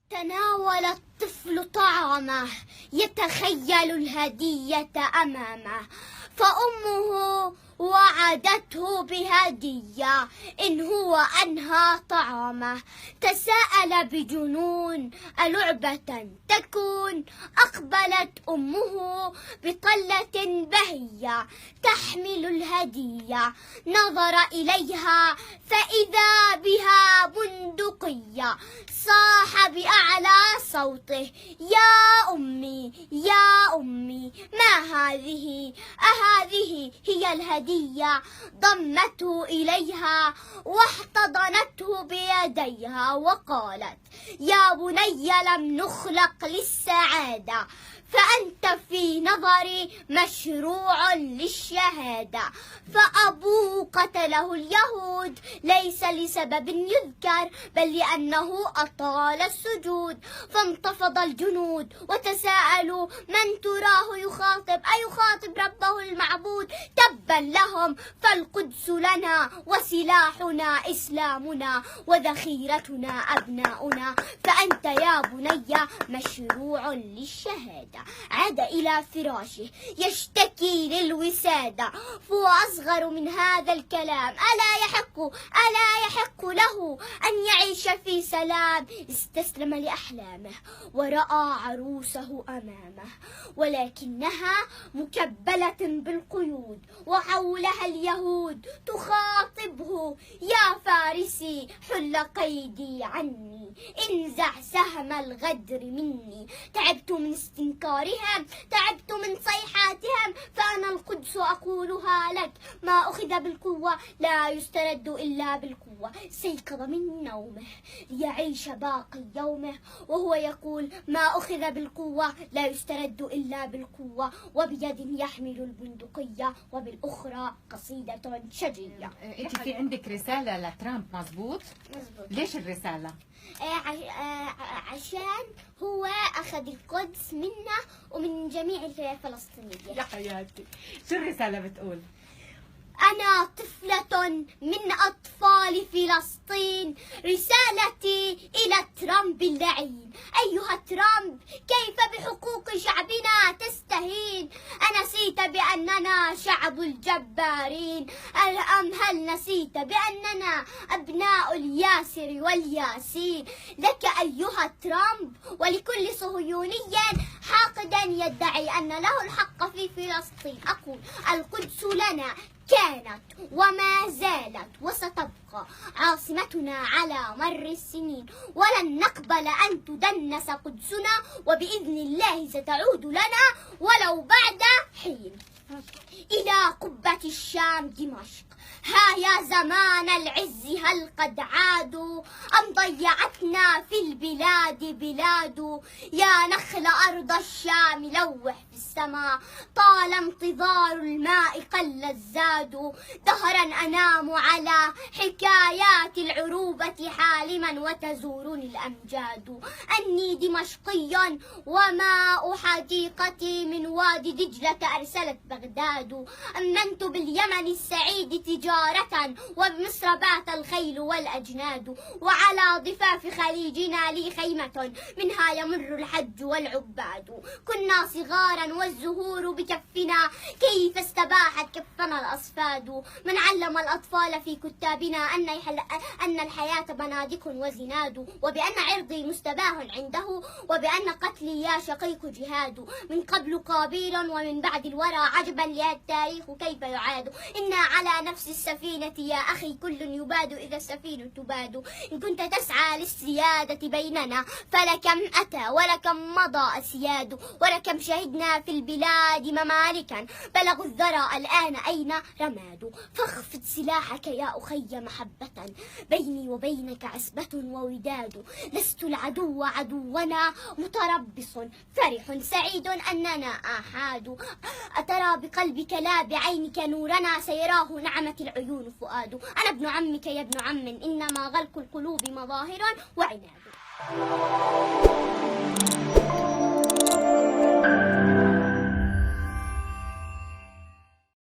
تناول الطفل طعامه يتخيل الهدية أمامه، فأمه وعدته بهدية إن هو أنهى طعامه. تساءل بجنون ألعبة تكون؟ أقبلت أمه بطلة بهية تحمل الهدية، نظر إليها فإذا بها بندقية، صاح بأعلى صوته: يا أمي يا أمي، ما هذه؟ أهذه هي الهدية؟ ضمته إليها واحتضنته بيديها وقالت: يا بني، لم نخلق للسعادة، فأنت في نظري مشروع للشهادة. فأبوه قتله اليهود ليس لسبب يذكر، بل لأنه أطال السجود. فانتفض الجنود وتساءلوا: من تراه يخاطب؟ أيخاطب ربه المعبود؟ تبا لهم، فالقدس لنا وسلاحنا إسلامنا وذخيرتنا أبناؤنا، فأنت يا بني مشروع للشهادة. عاد إلى فراشه يشتكي للوسادة، فهو أصغر من هذا الكلام. ألا يحق له أن يعيش في سلام؟ استسلم لأحلامه ورأى عروسه أمامه، ولكنها مكبلة بالقيود وحولها اليهود تخاطبه: يا فارسي، حل قيدي عني، انزع سهم الغدر مني. تعبت من استنكارهم، تعبت من صيحاتهم، فأنا القدس أقولها لك: ما أخذ بالقوة لا يسترد إلا بالقوة. استيقظ من نومه ليعيش باقي يومه وهو يقول: ما أخذ بالقوة لا يسترد إلا بالقوة، وبيد يحمل البندقية وبالأخرى قصيدة شجية. انت في عندك رسالة لترامب، مظبوط؟ مزبوط. ليش الرسالة؟ عشان هو أخذ القدس منا ومن جميع الفلسطينيين. يا حياتي، شو الرسالة بتقول؟ أنا طفلة من أطفال فلسطين، رسالتي إلى ترامب اللعين: أيها ترامب، كيف بحقوق شعبنا تستهين؟ أنسيت بأننا شعب الجبارين؟ أم هل نسيت بأننا أبناء الياسر والياسين؟ لك أيها ترامب ولكل صهيوني حاقدا يدعي أن له الحق في فلسطين أقول: القدس لنا كانت وما زالت وستبقى عاصمتنا على مر السنين، ولن نقبل أن تدنس قدسنا، وبإذن الله ستعود لنا ولو بعد حين. إلى قبة الشام دمشق، ها يا زمان العز هل قد عادوا؟ أم ضيعتنا في البلاد بلاد؟ يا نخل أرض الشام لوح في السماء، طال انتظار الماء قل الزاد. دهرا أنام على حكايات العروبة حالما وتزورني الأمجاد. أني دمشقي وماء حديقتي من وادي دجلة أرسلت بغداد. أمنت باليمن السعيد تجارة، وبمصر بات الخيل والأجناد. وعلى ضفاف خليجنا لي خيمة، منها يمر الحج والعباد. كنا صغارا والزهور بكفنا، كيف استباحت كفنا الأصفاد. من علم الأطفال في كتابنا أن الحياة بنادق وزناد، وبأن عرضي مستباه عنده، وبأن قتلي يا شقيق جهاد. من قبل قابيل ومن بعد الورى عجبا للتاريخ كيف يعاد. إنا على نفس السفينة يا أخي، كل يباد إذا السفينة تباد. إن كنت تسعى للسيادة بيننا، فلكم أتى ولكم مضى أسياد. ولكم شهدنا في البلاد ممالكا، بلغوا الذرى الآن أين رماد. فاخفض سلاحك يا أخي محبة، بيني وبينك عصبة ووداد. لست العدو عدونا متربص، فرح سعيد أننا آحاد. أترى بقلبك لا بعينك نورنا، سيراه نعمة العيون فؤاد. أنا ابن عمك يا ابن عم، إنما غلق القلوب مظاهر وعناد.